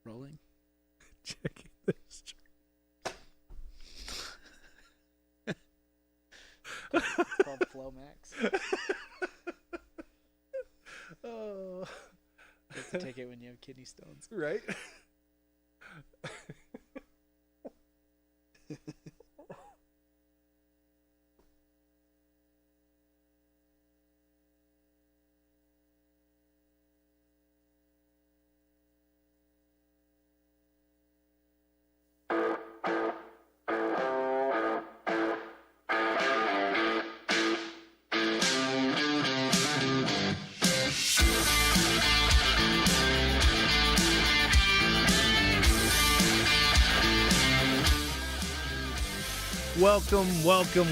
Rolling. Checking this. It's called Flomax. Oh. You have to take it when you have kidney stones. Right?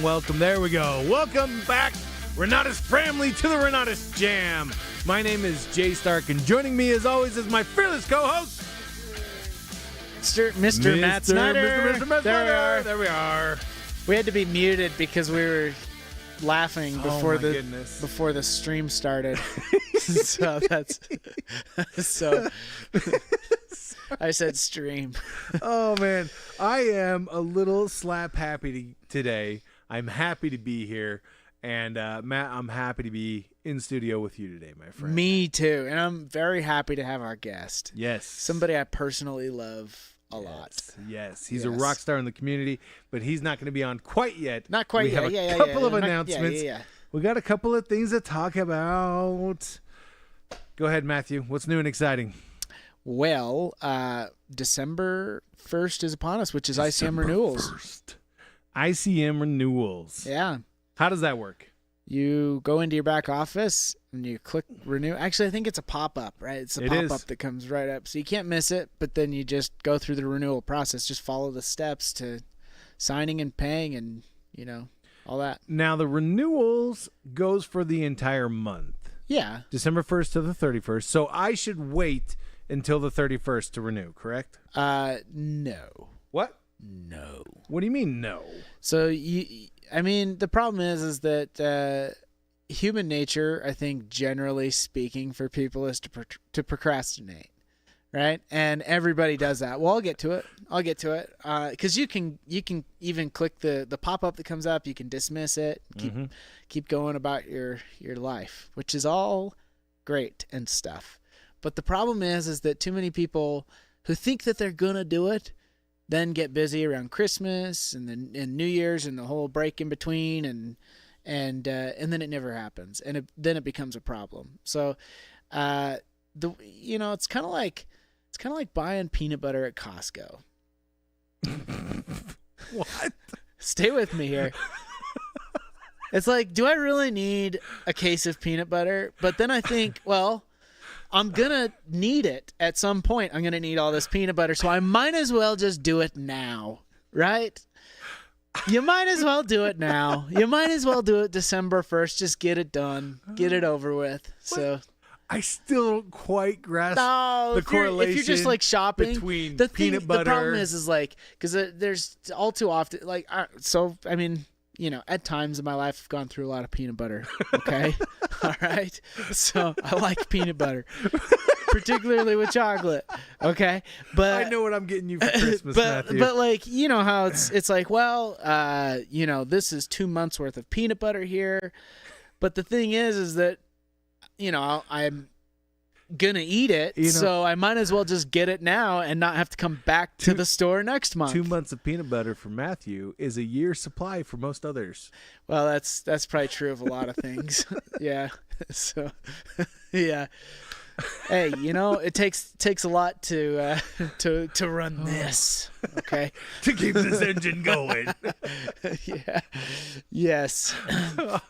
Welcome. There we go. Welcome back, Renatus family, to the Renatus J.A.M. My name is Jay Stark, and joining me, as always, is my fearless co-host, Mr. Matt Snyder. Mr. Matt Snyder. There we are. We had to be muted because we were laughing before before the stream started. So that's so. I said stream. Oh, man. I am a little slap happy today. I'm happy to be here. And, Matt, I'm happy to be in studio with you today, my friend. Me too. And I'm very happy to have our guest. Yes. Somebody I personally love a lot. Yes. He's a rock star in the community, but he's not going to be on quite yet. Not quite yet. We have a couple of announcements. We got a couple of things to talk about. Go ahead, Matthew. What's new and exciting? Well, December 1st is upon us, which is ICM renewals. 1st. ICM renewals. Yeah. How does that work? You go into your back office and you click renew. Actually, I think it's a pop-up, right? It's a pop-up that comes right up. So you can't miss it, but then you just go through the renewal process. Just follow the steps to signing and paying and, all that. Now, the renewals goes for the entire month. Yeah. December 1st to the 31st. So I should wait until the 31st to renew, correct? No. What? No. What do you mean no? So the problem is that human nature, I think, generally speaking, for people is to procrastinate, right? And everybody does that. Well, I'll get to it. Because you can even click the pop-up that comes up. You can dismiss it. Keep going about your life, which is all great and stuff. But the problem is that too many people who think that they're gonna do it then get busy around Christmas and New Year's and the whole break in between, and then it never happens, and then it becomes a problem. So, it's kind of like buying peanut butter at Costco. What? Stay with me here. It's like, do I really need a case of peanut butter? But then I think, well, I'm going to need it at some point. I'm going to need all this peanut butter, so I might as well just do it now, right? You might as well do it now. You might as well do it December 1st. Just get it done. Get it over with. So I still don't quite grasp the correlation. If you're just like shopping between peanut butter. The problem is like, because there's all too often, like, at times in my life, I've gone through a lot of peanut butter. Okay. All right. So I like peanut butter, particularly with chocolate. Okay. But I know what I'm getting you for Christmas, Matthew. But like, you know how it's like, well, this is 2 months worth of peanut butter here. But the thing is that, I'm going to eat it. So I might as well just get it now and not have to come back to the store next month. 2 months of peanut butter for Matthew is a year's supply for most others. Well, that's probably true of a lot of things. Yeah. So, yeah. Hey, it takes a lot to run this. Okay. To keep this engine going. Yeah. Yes. Oh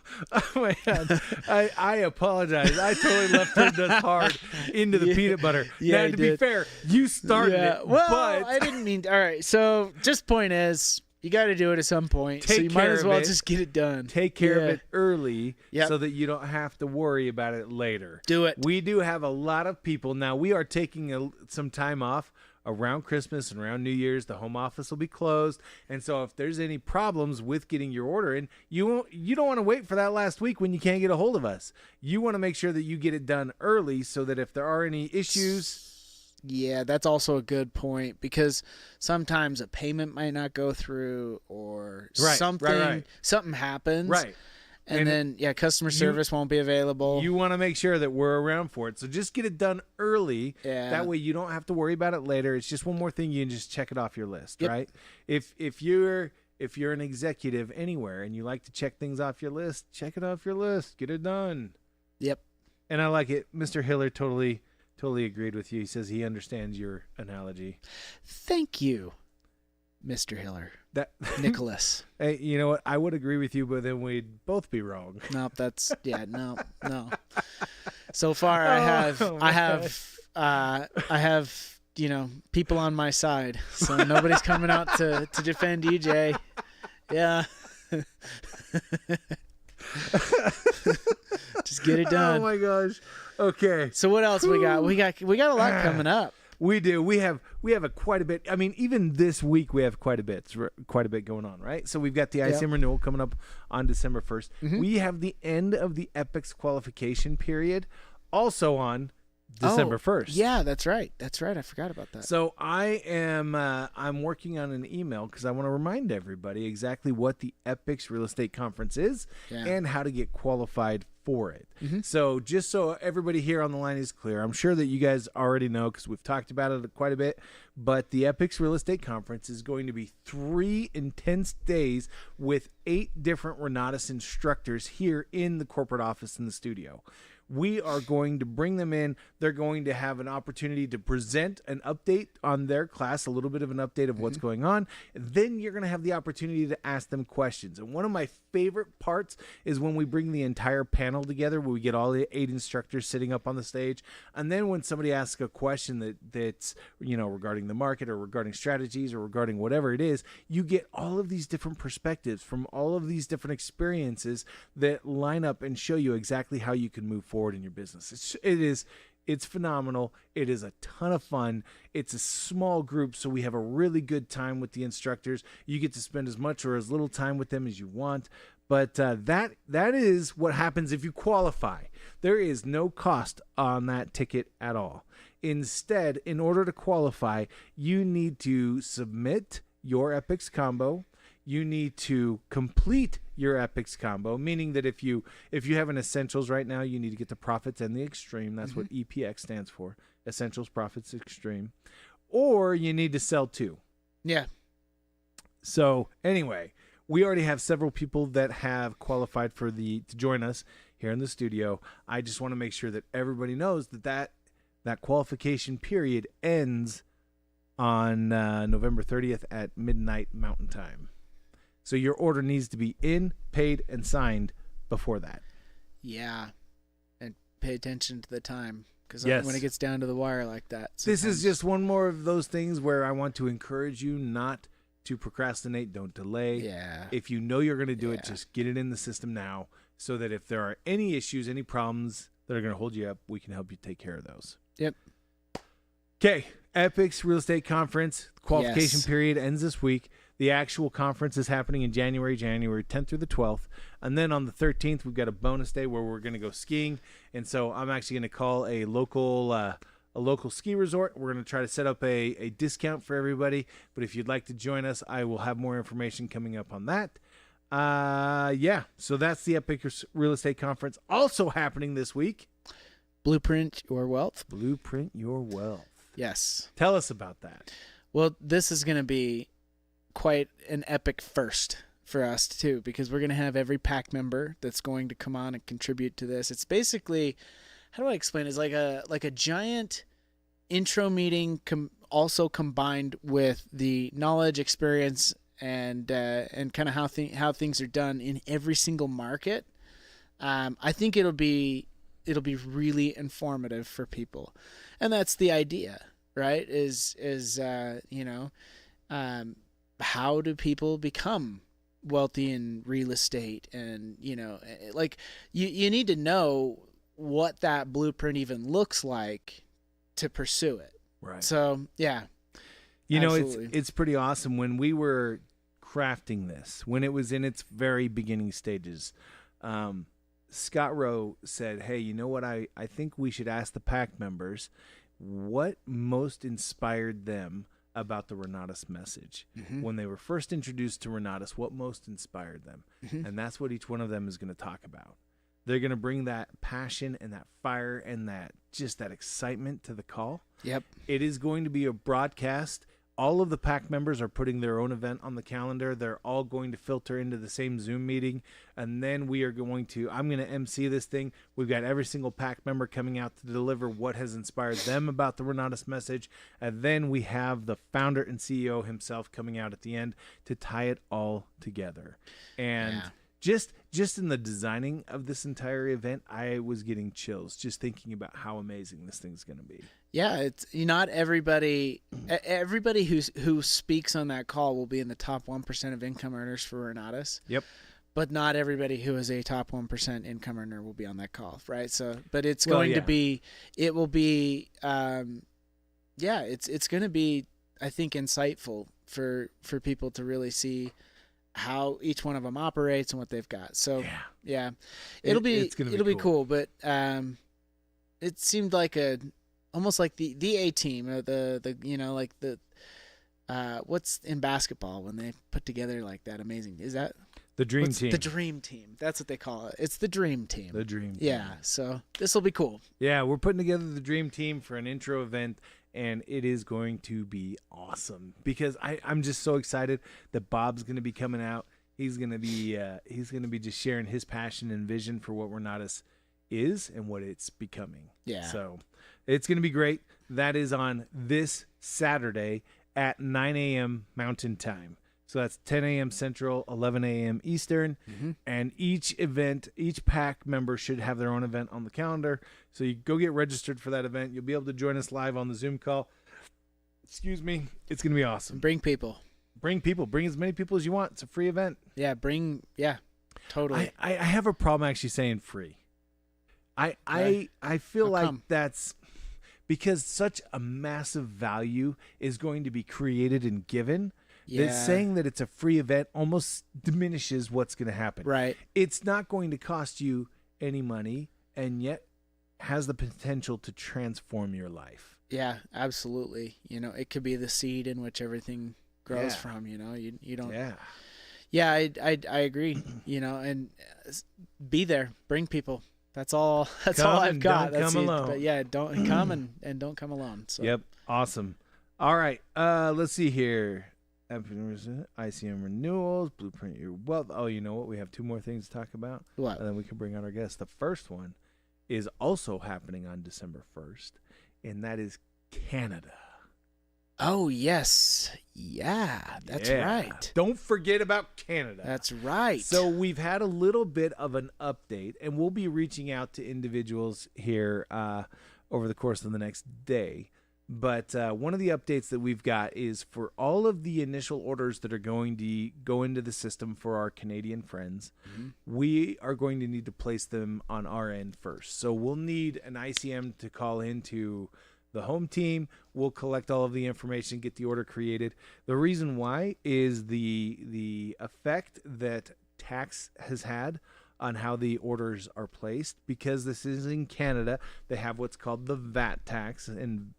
man, I apologize. I totally left us hard into the peanut butter. Yeah, now, to be fair, you started it. Well, but I didn't mean. All right. So, just point is, you got to do it at some point. So you might as well just get it done. Take care of it early so that you don't have to worry about it later. Do it. We do have a lot of people. Now, we are taking some time off around Christmas and around New Year's. The home office will be closed. And so if there's any problems with getting your order in, you don't want to wait for that last week when you can't get a hold of us. You want to make sure that you get it done early so that if there are any issues... Yeah, that's also a good point because sometimes a payment might not go through or something happens Right. and then customer service won't be available. You want to make sure that we're around for it. So just get it done early. Yeah. That way you don't have to worry about it later. It's just one more thing. You can just check it off your list, Yep. right? If you're an executive anywhere and you like to check things off your list, check it off your list. Get it done. Yep. And I like it. Mr. Hiller totally agreed with you. He says he understands your analogy. Thank you, Mr. Hiller. Nicholas. Hey, you know what? I would agree with you, but then we'd both be wrong. Nope, no. So far I have people on my side. So nobody's coming out to defend EJ. Yeah. Just get it done. Oh my gosh. Okay. So what else we got? We got a lot coming up. We do. We have quite a bit. I mean, even this week we have quite a bit going on, right? So we've got the ICM renewal coming up on December 1st. Mm-hmm. We have the end of the Epics qualification period also on December 1st. Yeah, that's right. I forgot about that. So I'm working on an email because I want to remind everybody exactly what the Epics Real Estate Conference is and how to get qualified for it. Mm-hmm. So just so everybody here on the line is clear, I'm sure that you guys already know because we've talked about it quite a bit, but the Epics Real Estate Conference is going to be 3 intense days with 8 different Renatus instructors here in the corporate office in the studio. We are going to bring them in. They're going to have an opportunity to present an update on their class, a little bit of an update of what's going on. Then you're going to have the opportunity to ask them questions. And one of my favorite parts is when we bring the entire panel together, where we get all the 8 instructors sitting up on the stage. And then when somebody asks a question that's regarding the market or regarding strategies or regarding whatever it is, you get all of these different perspectives from all of these different experiences that line up and show you exactly how you can move forward in your business. It's phenomenal. It is a ton of fun. It's a small group, so we have a really good time with the instructors. You get to spend as much or as little time with them as you want. But that is what happens if you qualify. There is no cost on that ticket at all. Instead, in order to qualify, you need to submit your Epics combo. You need to complete your Epics combo, meaning that if you have an Essentials right now, you need to get the Profits and the Extreme. That's what EPX stands for. Essentials, Profits, Extreme. Or you need to sell 2. Yeah. So anyway, we already have several people that have qualified to join us here in the studio. I just want to make sure that everybody knows that qualification period ends on November 30th at midnight Mountain Time. So your order needs to be in, paid, and signed before that. Yeah. And pay attention to the time. Because when it gets down to the wire like that. This is just one more of those things where I want to encourage you not to procrastinate. Don't delay. Yeah. If you know you're going to do it, just get it in the system now so that if there are any issues, any problems that are going to hold you up, we can help you take care of those. Yep. Okay. Epics Real Estate Conference. Qualification period ends this week. The actual conference is happening in January 10th through the 12th. And then on the 13th, we've got a bonus day where we're going to go skiing. And so I'm actually going to call a local ski resort. We're going to try to set up a discount for everybody. But if you'd like to join us, I will have more information coming up on that. So that's the Epic Real Estate Conference. Also happening this week. Blueprint Your Wealth. Blueprint Your Wealth. Yes. Tell us about that. Well, this is going to be quite an epic first for us too, because we're going to have every PAC member that's going to come on and contribute to this. It's basically, how do I explain it? It's like a giant intro meeting also combined with the knowledge, experience, and kind of how things are done in every single market. I think it'll be really informative for people, and that's the idea, right? How do people become wealthy in real estate? And you need to know what that blueprint even looks like to pursue it. Right. So yeah, it's pretty awesome. When we were crafting this, when it was in its very beginning stages, Scott Rowe said, hey, you know what? I think we should ask the PAC members what most inspired them about the Renatus message. When they were first introduced to Renatus, what most inspired them. And that's what each one of them is going to talk about. They're going to bring that passion and that fire and that excitement to the call. Yep. It is going to be a broadcast. All of the PAC members are putting their own event on the calendar. They're all going to filter into the same Zoom meeting. And then I'm going to MC this thing. We've got every single PAC member coming out to deliver what has inspired them about the Renatus message. And then we have the founder and CEO himself coming out at the end to tie it all together. And just in the designing of this entire event, I was getting chills just thinking about how amazing this thing's going to be. Yeah, it's not everybody who speaks on that call will be in the top 1% of income earners for Renatus. Yep. But not everybody who is a top 1% income earner will be on that call, right? So, but it's going to be, it will be, it's going to be, I think, insightful for people to really see how each one of them operates and what they've got. So, it'll be cool. But it seemed like almost like the A team or the what's in basketball when they put together like that amazing, is that the dream team? The dream team. That's what they call it. It's the dream team. The dream team. Yeah. So this will be cool. Yeah, we're putting together the dream team for an intro event, and it is going to be awesome because I'm just so excited that Bob's going to be coming out. He's going to be just sharing his passion and vision for what Renatus is and what it's becoming. Yeah. So it's going to be great. That is on this Saturday at 9 a.m. Mountain Time. So that's 10 a.m. Central, 11 a.m. Eastern. And each PAC member should have their own event on the calendar. So you go get registered for that event. You'll be able to join us live on the Zoom call. Excuse me. It's going to be awesome. Bring people. Bring as many people as you want. It's a free event. Yeah, totally. I have a problem actually saying free. I feel like that's because such a massive value is going to be created and given. Yeah. That saying that it's a free event almost diminishes what's going to happen. Right. It's not going to cost you any money and yet has the potential to transform your life. Yeah, absolutely. It could be the seed in which everything grows from, you don't. Yeah. Yeah, I agree, and be there, bring people. That's all I've got. Don't come alone. But yeah, don't come and don't come alone. So. Yep. Awesome. All right. Let's see here. ICM renewals, blueprint your wealth. Oh, you know what? We have two more things to talk about. What? And then we can bring on our guests. The first one is also happening on December 1st, and that is Canada. Oh, yes. Yeah, that's right. Don't forget about Canada. That's right. So we've had a little bit of an update, and we'll be reaching out to individuals here over the course of the next day. But one of the updates that we've got is for all of the initial orders that are going to go into the system for our Canadian friends, we are going to need to place them on our end first. So we'll need an ICM to call into the home team. We'll collect all of the information, get the order created. The reason why is the effect that tax has had on how the orders are placed. Because this is in Canada, they have what's called the VAT tax, and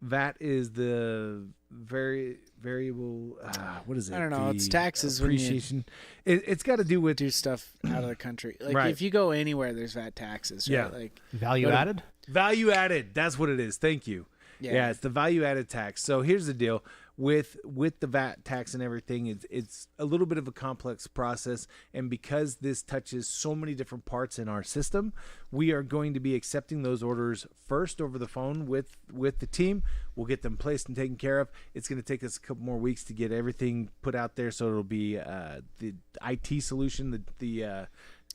VAT is the variable. What is it? I don't know. It's taxes. Appreciation. It's got to do with stuff out of the country. Like right. If you go anywhere, there's VAT taxes. Right? Yeah. Like value added. Value added. That's what it is. Thank you. Yeah, it's the value added tax. So here's the deal with the VAT tax and everything. It's a little bit of a complex process, and because this touches so many different parts in our system, we are going to be accepting those orders first over the phone with the team. We'll get them placed and taken care of. It's going to take us a couple more weeks to get everything put out there, so it'll be the IT solution,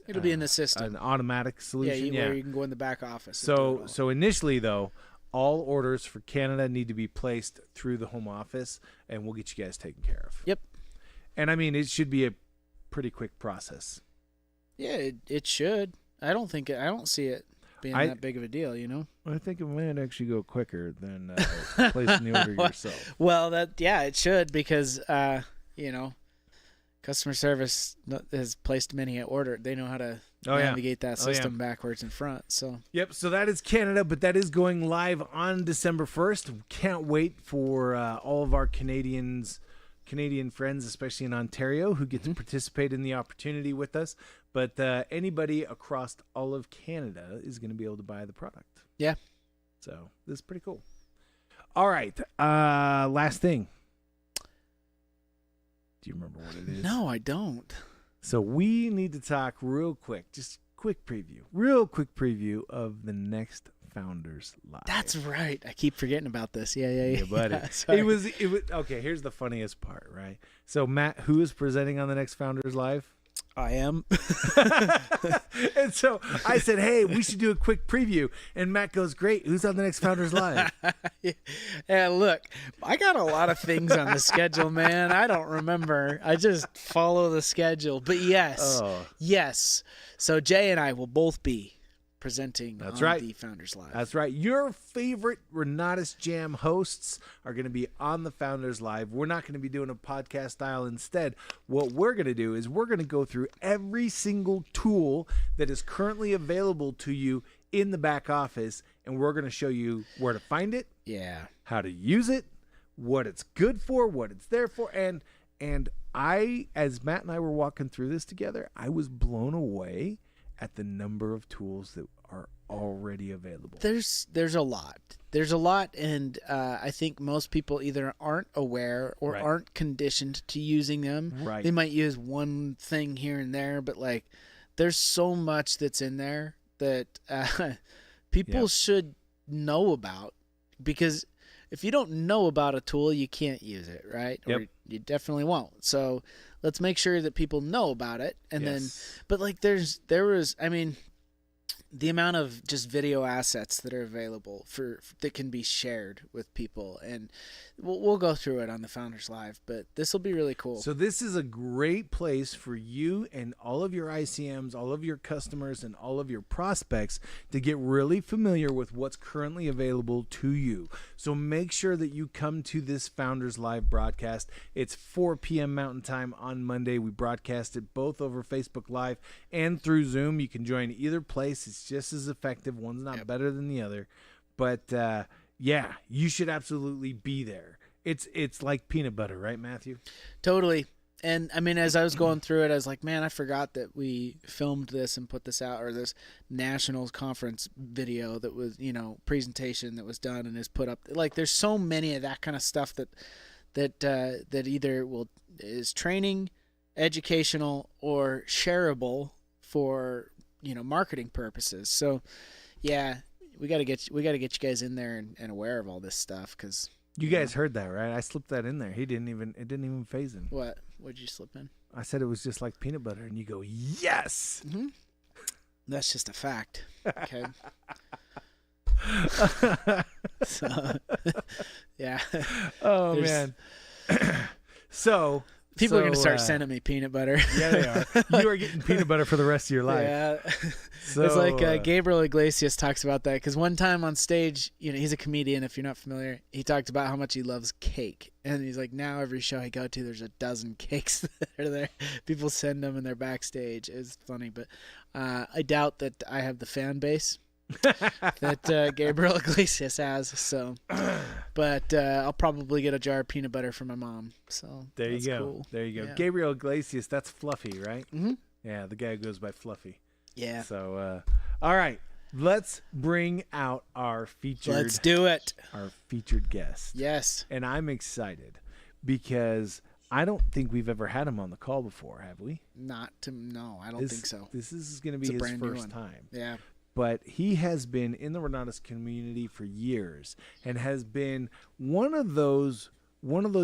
it'll be in the system, an automatic solution. Where you can go in the back office. So initially though, all orders for Canada need to be placed through the home office, and we'll get you guys taken care of. Yep. And I mean, it should be a pretty quick process. Yeah, it should. I don't see it being that big of a deal, I think it might actually go quicker than placing the order yourself. Well, it should, because customer service has placed many an order. They know how to navigate that system backwards and front. So yep. So that is Canada, but that is going live on December 1st. Can't wait for all of our Canadian friends, especially in Ontario, who get to participate in the opportunity with us. But anybody across all of Canada is going to be able to buy the product. Yeah. So this is pretty cool. All right. Last thing. Do you remember what it is? No, I don't. So we need to talk real quick, just quick preview of the next Founders Live. That's right. I keep forgetting about this. Yeah, buddy. Yeah, it was okay. Here's the funniest part, right? So Matt, who is presenting on the next Founders Live? I am. And so I said, hey, we should do a quick preview. And Matt goes, great. Who's on the next Founders Live? Yeah, look, I got a lot of things on the schedule, man. I don't remember. I just follow the schedule. But yes. So Jay and I will both be presenting on the Founders Live. That's right. Your favorite Renatus J.A.M hosts are going to be on the Founders Live. We're not going to be doing a podcast style. Instead, what we're going to do is we're going to go through every single tool that is currently available to you in the back office, and we're going to show you where to find it, how to use it, what it's good for, what it's there for, and I, as Matt and I were walking through this together, I was blown away at the number of tools that are already available. There's a lot, and I think most people either aren't aware or aren't conditioned to using them. Right. They might use one thing here and there, but like there's so much that's in there that people should know about, because if you don't know about a tool, you can't use it, right? Yep. Or you definitely won't. So let's make sure that people know about it. And then, but like there was, I mean, the amount of just video assets that are available that can be shared with people, and we'll go through it on the Founders Live, but this will be really cool. So this is a great place for you and all of your ICMs, all of your customers, and all of your prospects to get really familiar with what's currently available to you. So make sure that you come to this Founders Live broadcast. It's 4 p.m. Mountain Time on Monday. We broadcast it both over Facebook Live and through Zoom. You can join either place. It's just as effective. One's not better than the other. But you should absolutely be there. It's like peanut butter, right, Matthew? Totally. And I mean, as I was going through it, I was like, man, I forgot that we filmed this and put this out, or this national conference video that was, presentation that was done and is put up. Like, there's so many of that kind of stuff that either is training, educational, or shareable for marketing purposes. So we got to get you guys in there and aware of all this stuff, because you guys heard that, right? I slipped that in there. It didn't even phase him. What'd you slip in? I said it was just like peanut butter, and you go, yes. Mm-hmm. That's just a fact. Okay. So, yeah. Oh man. So people are going to start sending me peanut butter. Yeah, they are. You are getting peanut butter for the rest of your life. Yeah. So, it's like Gabriel Iglesias talks about that, because one time on stage, he's a comedian, if you're not familiar, he talked about how much he loves cake. And he's like, now every show I go to, there's a dozen cakes that are there. People send them and they're backstage. It's funny, but I doubt that I have the fan base that Gabriel Iglesias has. So, but I'll probably get a jar of peanut butter for my mom. So there you go. Cool. There you go. Yeah. Gabriel Iglesias, that's Fluffy, right? Mm-hmm. Yeah, the guy who goes by Fluffy. Yeah. So, all right, let's bring out our featured. Let's do it. Our featured guest. Yes. And I'm excited because I don't think we've ever had him on the call before, have we? No, I don't think so. This is going to be his first time. Yeah. But he has been in the Renatus community for years and has been one of those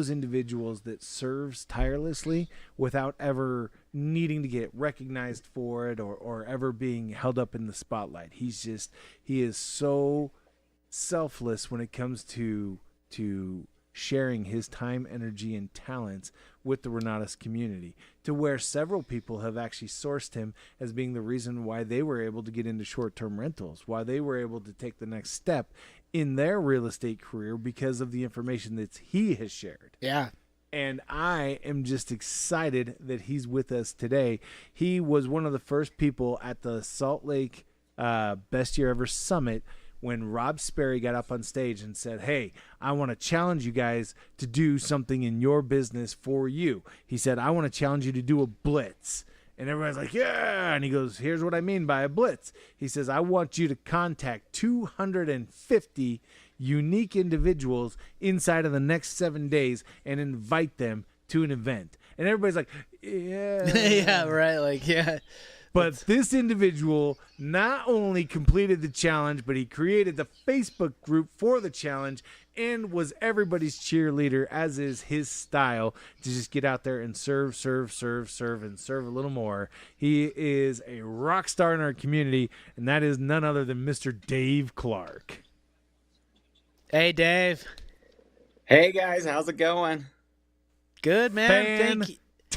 individuals that serves tirelessly without ever needing to get recognized for it or ever being held up in the spotlight. He is so selfless when it comes to sharing his time, energy, and talents with the Renatus community, to where several people have actually sourced him as being the reason why they were able to get into short-term rentals, why they were able to take the next step in their real estate career because of the information that he has shared. Yeah. And I am just excited that he's with us today. He was one of the first people at the Salt Lake Best Year Ever Summit when Rob Sperry got up on stage and said, hey, I want to challenge you guys to do something in your business for you. He said, I want to challenge you to do a blitz. And everybody's like, yeah. And he goes, here's what I mean by a blitz. He says, I want you to contact 250 unique individuals inside of the next 7 days and invite them to an event. And everybody's like, yeah. Yeah, right. Like, yeah. But this individual not only completed the challenge, but he created the Facebook group for the challenge and was everybody's cheerleader, as is his style, to just get out there and serve, and serve a little more. He is a rock star in our community, and that is none other than Mr. Dave Clark. Hey, Dave. Hey, guys. How's it going? Good, man.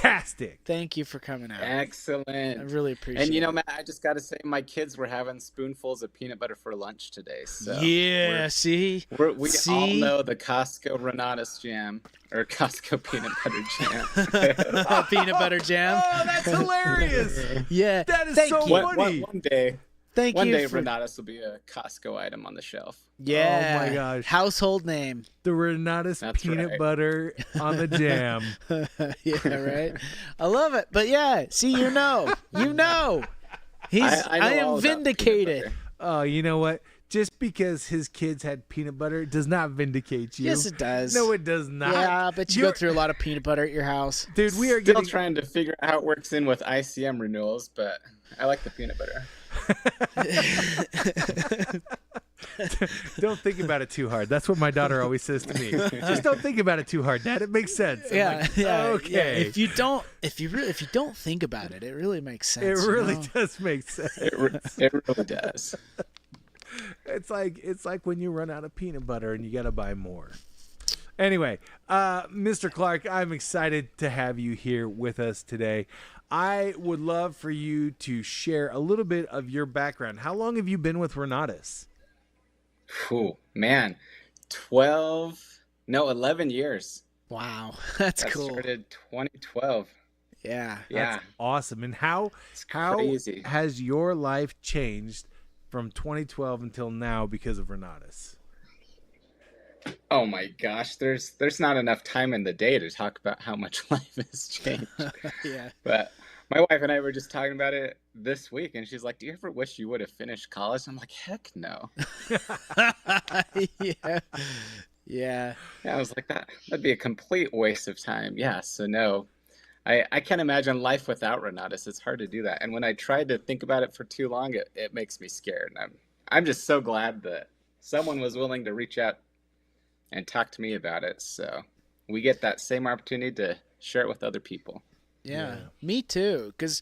Fantastic. Thank you for coming out. Excellent. I really appreciate it. And, you know, Matt, I just got to say, my kids were having spoonfuls of peanut butter for lunch today. So yeah, see? We all know the Costco Renatus J.A.M. or Costco peanut butter jam. Peanut butter jam. Oh, that's hilarious. Yeah. That is Thank so you. funny. One day. Thank you. Renatus will be a Costco item on the shelf. Yeah. Oh, my gosh. Household name. The Renatus peanut butter on the jam. Yeah, right. I love it. But yeah, see, you know. I am vindicated. Oh, you know what? Just because his kids had peanut butter does not vindicate you. Yes, it does. No, it does not. Yeah, but you go through a lot of peanut butter at your house. Dude, we are still trying to figure out how it works in with ICM renewals, but I like the peanut butter. Don't think about it too hard. That's what my daughter always says to me. Just don't think about it too hard, Dad. It makes sense. Yeah, like, yeah. Okay. Yeah. If you don't think about it, it really makes sense. It really does make sense. It really does. It's like when you run out of peanut butter and you got to buy more. Anyway, Mr. Clark, I'm excited to have you here with us today. I would love for you to share a little bit of your background. How long have you been with Renatus? Ooh, man, 11 years. Wow, that's cool. Started 2012. Yeah. That's awesome. And how crazy. Has your life changed from 2012 until now because of Renatus? Oh my gosh, there's not enough time in the day to talk about how much life has changed. Yeah. But my wife and I were just talking about it this week, and she's like, do you ever wish you would have finished college? I'm like, heck no. Yeah. Yeah. I was like, that'd be a complete waste of time. Yeah, so no. I can't imagine life without Renatus. It's hard to do that. And when I tried to think about it for too long, it makes me scared. And I'm just so glad that someone was willing to reach out and talk to me about it. So we get that same opportunity to share it with other people. Yeah. Me too. Because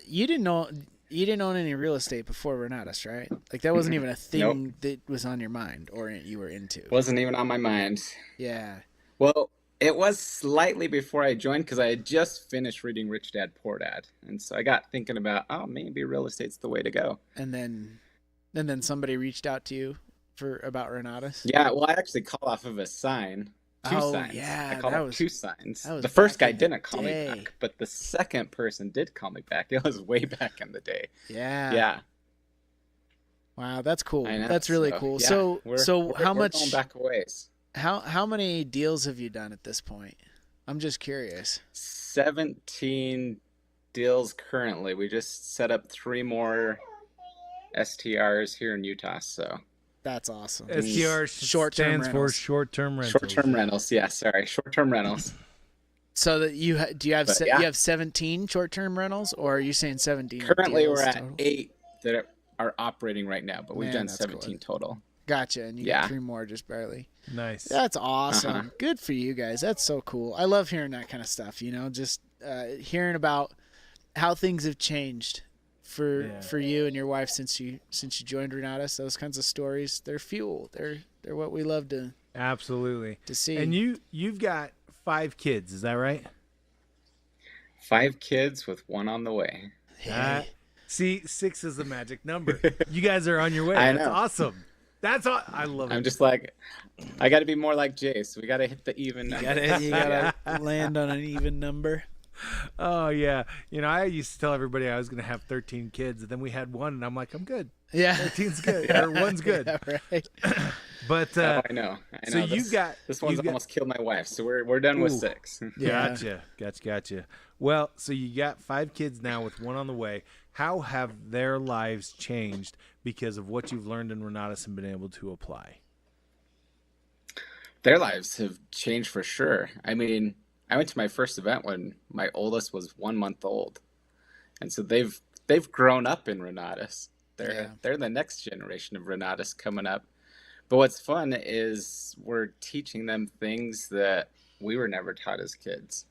you didn't own any real estate before Renatus, right? Like that wasn't even a thing that was on your mind or you were into. Wasn't even on my mind. Yeah. Well, it was slightly before I joined because I had just finished reading Rich Dad, Poor Dad. And so I got thinking about, maybe real estate's the way to go. And then somebody reached out to you about Renatus? Yeah, well, I actually called off of a sign. Two signs. Yeah, I called off 2 signs. The first guy didn't call me back, but the second person did call me back. It was way back in the day. Yeah. Yeah. Wow, that's cool. I know, that's really cool. Yeah, So how much? Going back a ways. How many deals have you done at this point? I'm just curious. 17 deals currently. We just set up 3 more STRs here in Utah. So that's awesome. STR stands for short-term rentals. Short-term rentals. Yeah, sorry, short-term rentals. So that you have 17 short-term rentals, or are you saying 17? Currently, we're at total? 8 that are operating right now, but we've done 17 total. Gotcha, and you got 3 more just barely. Nice. That's awesome. Good for you guys. That's so cool. I love hearing that kind of stuff. Just hearing about how things have changed for you and your wife since you joined Renatus. Those kinds of stories, they're fuel. They're what we love to see. And you've got 5 kids, is that right? 5 kids with 1 on the way. Hey. See, 6 is the magic number. You guys are on your way. I know. That's awesome. That's all. I love I'm it. just like, I got to be more like Jace. We got to hit the even number. You gotta land on an even number. Oh yeah, I used to tell everybody I was going to have 13 kids, and then we had one, and I'm like, I'm good. Yeah, 13's good, or one's good. Yeah, right. But Oh, I know. so This one's almost killed my wife, so we're done with Ooh. 6. Yeah. Gotcha. Well, so you got 5 kids now with one on the way. How have their lives changed because of what you've learned in Renatus and been able to apply? Their lives have changed for sure. I mean, I went to my first event when my oldest was 1 month old, and so they've grown up in Renatus. They're the next generation of Renatus coming up. But what's fun is we're teaching them things that we were never taught as kids.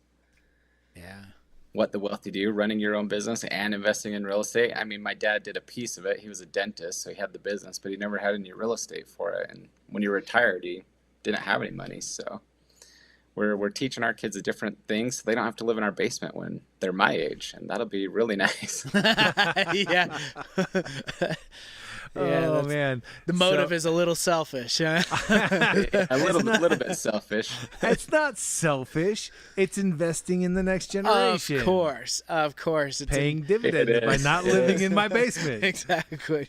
Yeah. What the wealthy do, running your own business and investing in real estate. I mean, my dad did a piece of it. He was a dentist, so he had the business, but he never had any real estate for it. And when he retired, he didn't have any money. So we're teaching our kids a different things so they don't have to live in our basement when they're my age, and that'll be really nice. Yeah. Oh man, the motive is a little selfish. Huh? a little bit selfish. It's not selfish. It's investing in the next generation. Of course. It's paying dividends by not living in my basement. Exactly.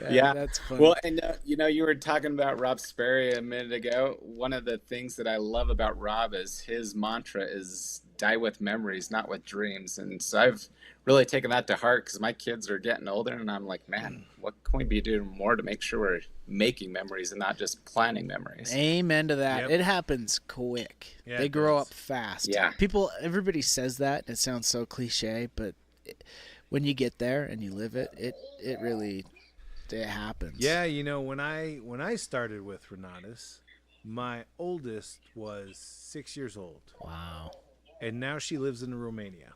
Yeah, that's funny. Well, and you were talking about Rob Sperry a minute ago. One of the things that I love about Rob is his mantra is die with memories, not with dreams. And so I've really taken that to heart because my kids are getting older, and I'm like, man, what can we be doing more to make sure we're making memories and not just planning memories? Amen to that. Yep. It happens quick. Yeah, they grow up fast. Yeah. Everybody says that, and it sounds so cliche, but when you get there and you live it, it really happens. Yeah, when I started with Renatus, my oldest was 6 years old. Wow. And now she lives in Romania.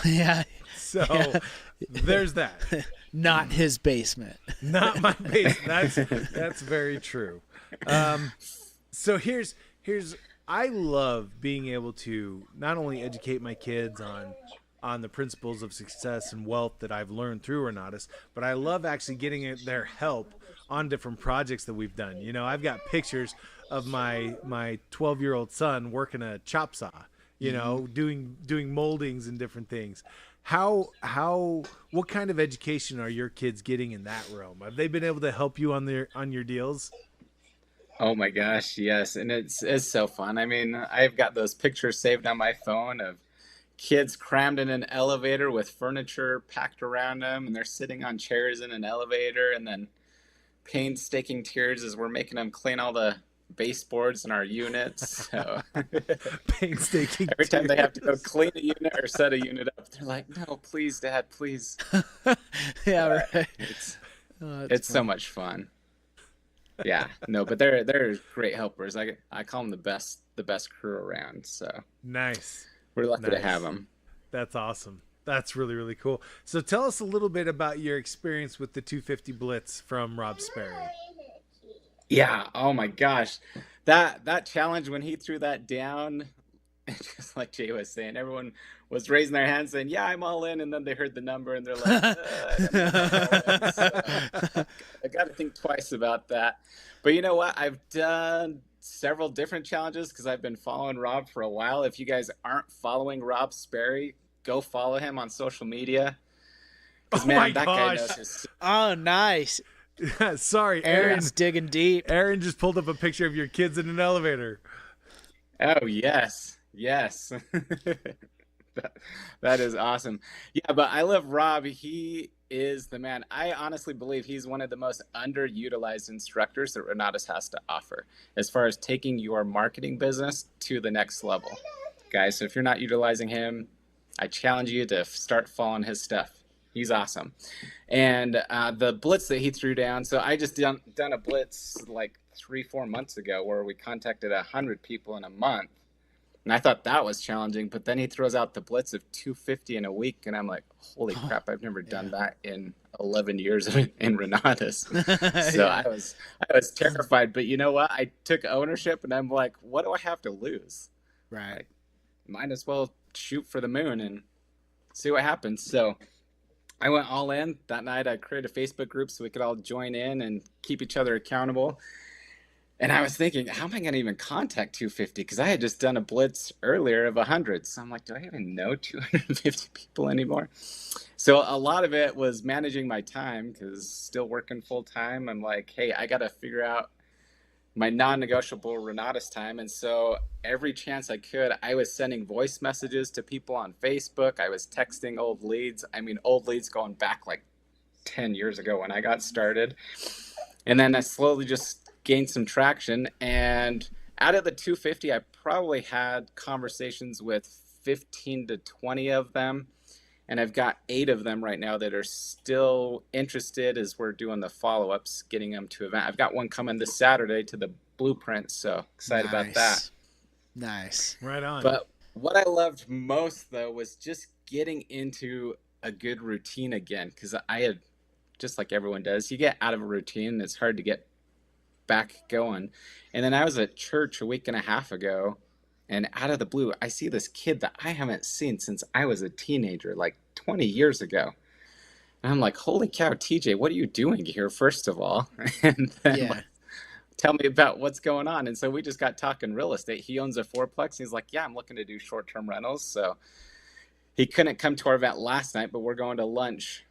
Yeah. So there's that. Not his basement. Not my basement. That's very true. So here's I love being able to not only educate my kids on the principles of success and wealth that I've learned through Renatus, but I love actually getting their help on different projects that we've done. I've got pictures of my 12-year-old son working a chop saw, doing moldings and different things. What kind of education are your kids getting in that realm? Have they been able to help you on your deals? Oh my gosh, yes. And it's so fun. I mean, I've got those pictures saved on my phone of kids crammed in an elevator with furniture packed around them, and they're sitting on chairs in an elevator, and then painstaking tears as we're making them clean all the baseboards in our units. So painstaking every time they have to go clean a unit or set a unit up, they're like, no, please, Dad, please. Yeah, right. It's so much fun. Yeah, no, but they're great helpers. I call them the best crew around. So nice. We're lucky to have them. That's awesome. That's really, really cool. So tell us a little bit about your experience with the 250 Blitz from Rob Sperry. Yeah. Oh my gosh, that challenge when he threw that down, just like Jay was saying, everyone was raising their hands saying, "Yeah, I'm all in," and then they heard the number and they're like, I got to think twice about that. But you know what? I've done several different challenges because I've been following Rob for a while. If you guys aren't following Rob Sperry, go follow him on social media. Oh man, that guy knows his... Oh, nice. Sorry, Aaron's digging deep. Aaron just pulled up a picture of your kids in an elevator. Oh, yes. That is awesome. Yeah, but I love Rob. He is the man. I honestly believe he's one of the most underutilized instructors that Renatus has to offer as far as taking your marketing business to the next level. Guys, so if you're not utilizing him, I challenge you to start following his stuff. He's awesome. And the blitz that he threw down, so I just done a blitz like 3-4 months ago where we contacted 100 people in a month. And I thought that was challenging, but then he throws out the blitz of 250 in a week, and I'm like, holy crap, I've never done that in 11 years in Renatus. So yeah. I was terrified, but you know what? I took ownership, and I'm like, what do I have to lose? Right. Might as well shoot for the moon and see what happens. So I went all in that night. I created a Facebook group so we could all join in and keep each other accountable. And I was thinking, how am I going to even contact 250? Because I had just done a blitz earlier of 100. So I'm like, do I even know 250 people anymore? So a lot of it was managing my time because still working full time. I'm like, hey, I got to figure out my non-negotiable Renatus time. And so every chance I could, I was sending voice messages to people on Facebook. I was texting old leads. I mean, old leads going back like 10 years ago when I got started. And then I slowly just gained some traction. And out of the 250, I probably had conversations with 15 to 20 of them. And I've got 8 of them right now that are still interested as we're doing the follow-ups, getting them to event. I've got one coming this Saturday to the Blueprint, so excited about that. Nice. Right on. But what I loved most, though, was just getting into a good routine again, because I had, just like everyone does, you get out of a routine and it's hard to get back going. And then I was at church a week and a half ago, and out of the blue, I see this kid that I haven't seen since I was a teenager, like 20 years ago. And I'm like, holy cow, TJ, what are you doing here, first of all? And then like, tell me about what's going on. And so we just got talking real estate. He owns a fourplex. He's like, yeah, I'm looking to do short-term rentals. So he couldn't come to our event last night, but we're going to lunch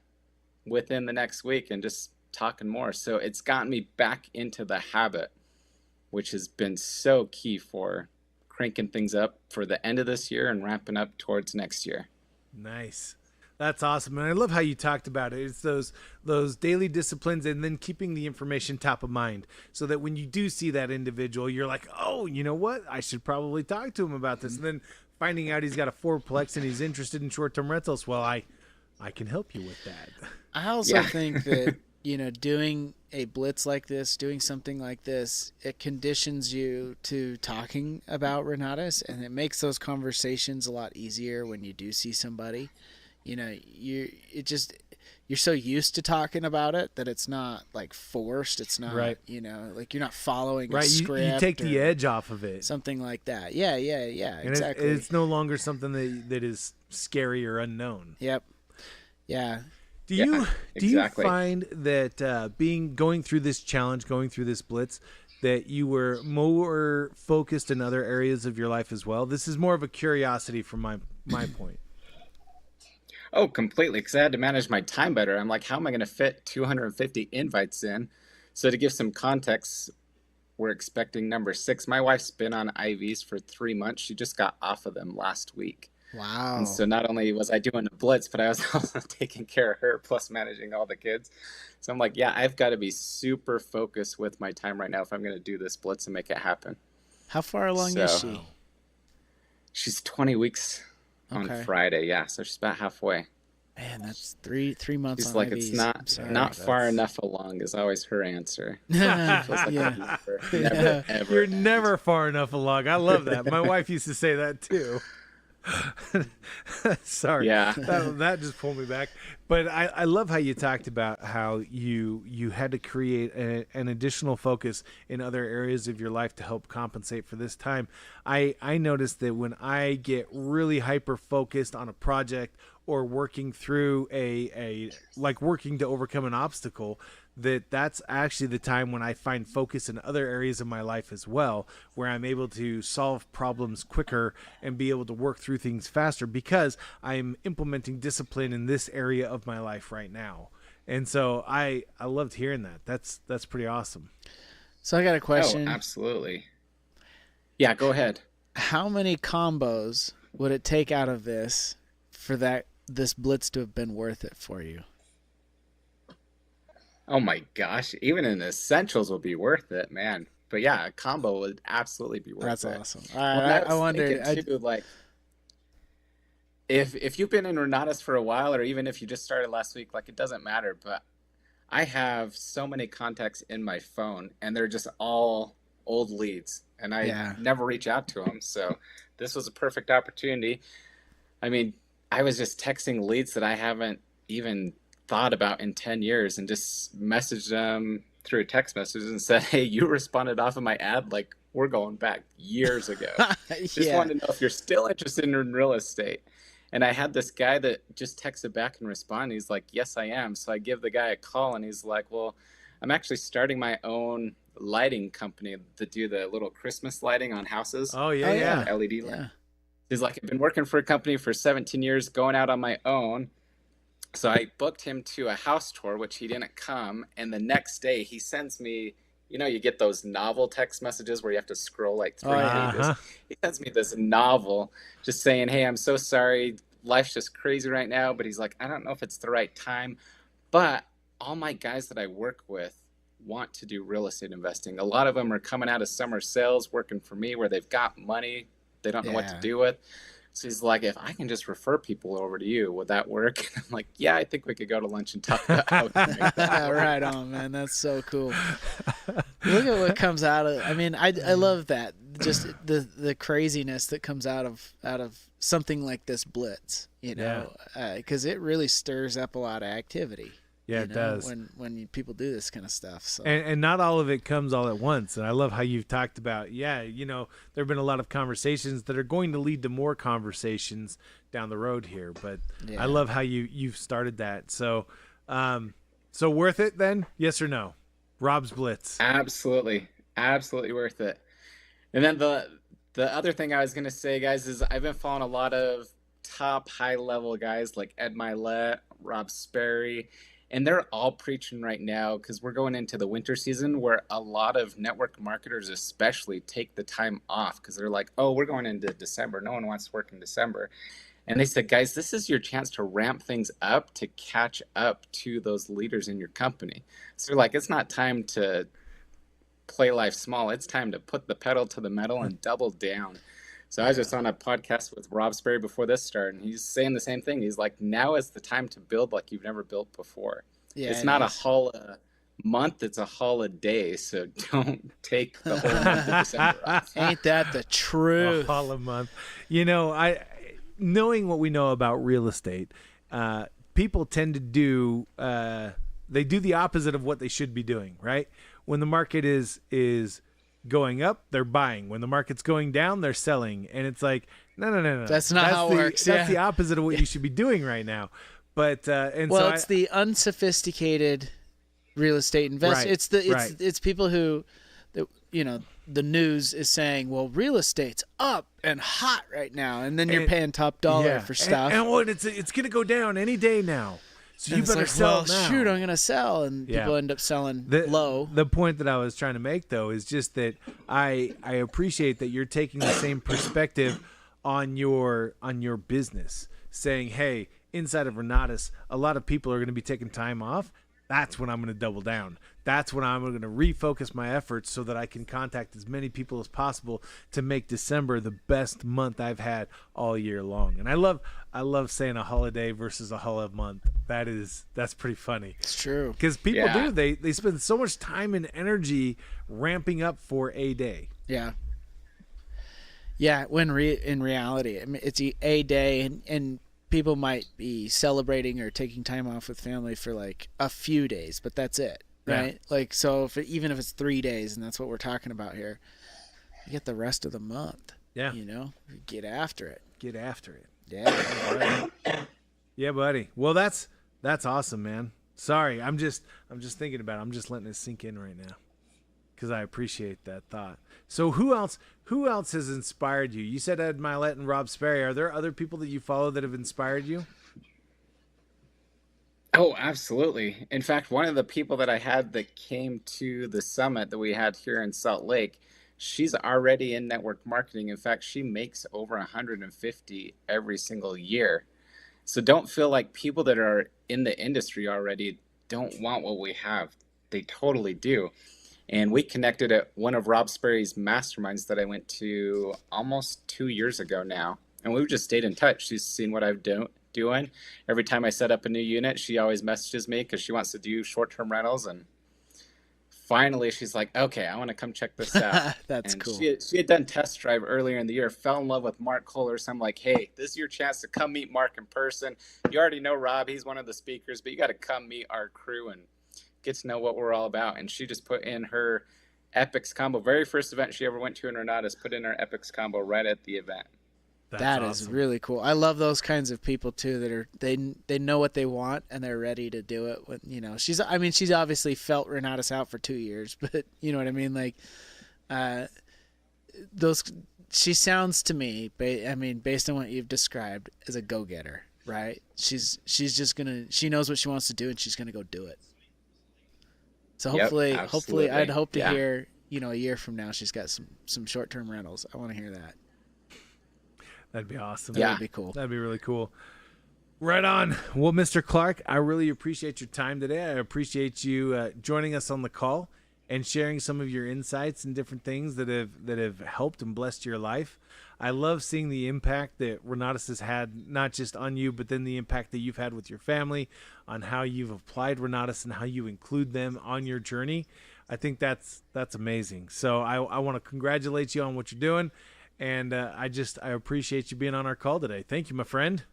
within the next week and just talking more. So it's gotten me back into the habit, which has been so key for cranking things up for the end of this year and ramping up towards next year. Nice. That's awesome. And I love how you talked about it. It's those daily disciplines and then keeping the information top of mind so that when you do see that individual, you're like, oh, you know what? I should probably talk to him about this. And then finding out he's got a fourplex and he's interested in short-term rentals. Well, I can help you with that. I also think that, doing a blitz like this, doing something like this, it conditions you to talking about Renatus, and it makes those conversations a lot easier when you do see somebody. You're so used to talking about it that it's not like forced. It's not, right. Like you're not following a right. script. You take the edge off of it. Something like that. Yeah, and exactly. It's no longer something that is scary or unknown. Yep. Yeah. Do you find that going through this challenge, going through this blitz, that you were more focused in other areas of your life as well? This is more of a curiosity from my point. Oh, completely, because I had to manage my time better. I'm like, how am I going to fit 250 invites in? So to give some context, we're expecting number 6. My wife's been on IVs for 3 months. She just got off of them last week. Wow. And so not only was I doing a blitz, but I was also taking care of her, plus managing all the kids. So I'm like, yeah, I've got to be super focused with my time right now if I'm going to do this blitz and make it happen. How far along is she? She's 20 weeks on Friday, yeah. So she's about halfway. Man, that's three months. She's on like, IVs. it's not far enough along is always her answer. Feels like never, you're never far enough along. I love that. My wife used to say that too. Sorry, that just pulled me back. But I love how you talked about how you had to create an additional focus in other areas of your life to help compensate for this time. I noticed that when I get really hyper focused on a project or working through working to overcome an obstacle, that's actually the time when I find focus in other areas of my life as well, where I'm able to solve problems quicker and be able to work through things faster because I'm implementing discipline in this area of my life right now. And so I loved hearing that. That's pretty awesome. So I got a question. Oh, absolutely. Yeah, go ahead. How many combos would it take out of this for this blitz to have been worth it for you? Oh my gosh, even an essentials will be worth it, man. But yeah, a combo would absolutely be worth it. That's awesome. All right, I wondered too, like if you've been in Renatus for a while, or even if you just started last week, like it doesn't matter. But I have so many contacts in my phone, and they're just all old leads, and I never reach out to them. So this was a perfect opportunity. I mean, I was just texting leads that I haven't even thought about in 10 years and just messaged them through a text message and said, hey, you responded off of my ad, like we're going back years ago. Just wanted to know if you're still interested in real estate. And I had this guy that just texted back and responded. He's like, yes, I am. So I give the guy a call, and he's like, well, I'm actually starting my own lighting company to do the little Christmas lighting on houses. Oh yeah, Oh yeah. yeah. LED light. Yeah. He's like, I've been working for a company for 17 years, going out on my own. So I booked him to a house tour, which he didn't come. And the next day he sends me, you get those novel text messages where you have to scroll like Oh three yeah. pages. Uh-huh. He sends me this novel just saying, hey, I'm so sorry. Life's just crazy right now. But he's like, I don't know if it's the right time. But all my guys that I work with want to do real estate investing. A lot of them are coming out of summer sales, working for me where they've got money they don't know what to Yeah. do with. So he's like, if I can just refer people over to you, would that work? And I'm like, yeah, I think we could go to lunch and talk about how we can make that work. Right on, man. That's so cool. Look at what comes out of. I mean, I love that. Just the craziness that comes out of something like this blitz. Because it really stirs up a lot of activity. Yeah, it does. When people do this kind of stuff. So. And not all of it comes all at once. And I love how you've talked about, there have been a lot of conversations that are going to lead to more conversations down the road here. But Yeah. I love how you've started that. So, so worth it then? Yes or no? Rob's Blitz. Absolutely. Absolutely worth it. And then the other thing I was going to say, guys, is I've been following a lot of top high-level guys like Ed Milet, Rob Sperry, and they're all preaching right now because we're going into the winter season where a lot of network marketers especially take the time off because they're like, oh, we're going into December. No one wants to work in December. And they said, guys, this is your chance to ramp things up to catch up to those leaders in your company. So they're like, it's not time to play life small. It's time to put the pedal to the metal and double down. So I was just on a podcast with Rob Sperry before this started, and he's saying the same thing. He's like, now is the time to build like you've never built before. Yeah, it's not a haul a month, it's a haul a day. So don't take the whole month of December off. Ain't that the truth? All a month. Knowing what we know about real estate, people tend to do they do the opposite of what they should be doing, right? When the market is going up, they're buying. When the market's going down, they're selling. And it's like, no. That's not how it works. That's the opposite of what you should be doing right now. But it's the unsophisticated real estate investor. Right, It's people who, the news is saying, well, real estate's up and hot right now, and then you're paying top dollar for stuff. And it's going to go down any day now. So and you better sell now. Shoot, I'm going to sell. And people end up selling low. The point that I was trying to make, though, is just that I appreciate that you're taking the same perspective on your business, saying, hey, inside of Renatus, a lot of people are going to be taking time off. That's when I'm going to double down. That's when I'm going to refocus my efforts so that I can contact as many people as possible to make December the best month I've had all year long. And I love saying a holiday versus a holiday month. That's pretty funny. It's true. Because people do. They spend so much time and energy ramping up for a day. Yeah. Yeah, when in reality, I mean, it's a day, and people might be celebrating or taking time off with family for like a few days, but that's it, right? Yeah. Like, so even if it's 3 days, and that's what we're talking about here, you get the rest of the month. Yeah. Get after it. Get after it. Yeah. Yeah, buddy. Well, that's awesome, man. Sorry, I'm just thinking about it. I'm just letting it sink in right now because I appreciate that thought. So who else has inspired you? You said Ed Milet and Rob Sperry. Are there other people that you follow that have inspired you? Oh, absolutely. In fact, one of the people that I had that came to the summit that we had here in Salt Lake, she's already in network marketing. In fact, she makes over 150 every single year. So don't feel like people that are in the industry already don't want what we have. They totally do. And we connected at one of Rob Sperry's masterminds that I went to almost 2 years ago now. And we've just stayed in touch. She's seen what I'm doing. Every time I set up a new unit, she always messages me because she wants to do short-term rentals. And finally, she's like, okay, I want to come check this out. That's and cool. She had done test drive earlier in the year, fell in love with Mark Kohler. So I'm like, hey, this is your chance to come meet Mark in person. You already know Rob. He's one of the speakers, but you got to come meet our crew and get to know what we're all about. And she just put in her Epics combo. Very first event she ever went to in Renatus, put in her Epics combo right at the event. That is awesome. really cool. I love those kinds of people too that are they know what they want and they're ready to do it. When she's obviously felt Renatus out for 2 years, but you know what I mean. Like, those she sounds to me. Based on what you've described, as a go-getter, right? She's just she knows what she wants to do and she's gonna go do it. So hopefully, absolutely. I'd hope to Yeah. hear a year from now she's got some short-term rentals. I want to hear that. That'd be awesome. That would be cool. That'd be really cool. Right on. Well, Mr. Clark, I really appreciate your time today. I appreciate you joining us on the call and sharing some of your insights and different things that have helped and blessed your life. I love seeing the impact that Renatus has had, not just on you, but then the impact that you've had with your family, on how you've applied Renatus and how you include them on your journey. I think that's amazing. So I want to congratulate you on what you're doing. And I appreciate you being on our call today. Thank you, my friend.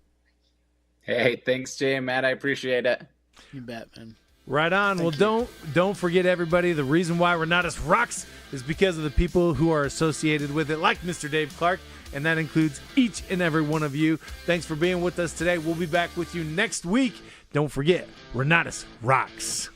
Hey, thanks, Jay and Matt. I appreciate it. You bet, man. Right on. Thank Well, don't forget, everybody, the reason why Renatus rocks is because of the people who are associated with it, like Mr. Dave Clark, and that includes each and every one of you. Thanks for being with us today. We'll be back with you next week. Don't forget, Renatus rocks.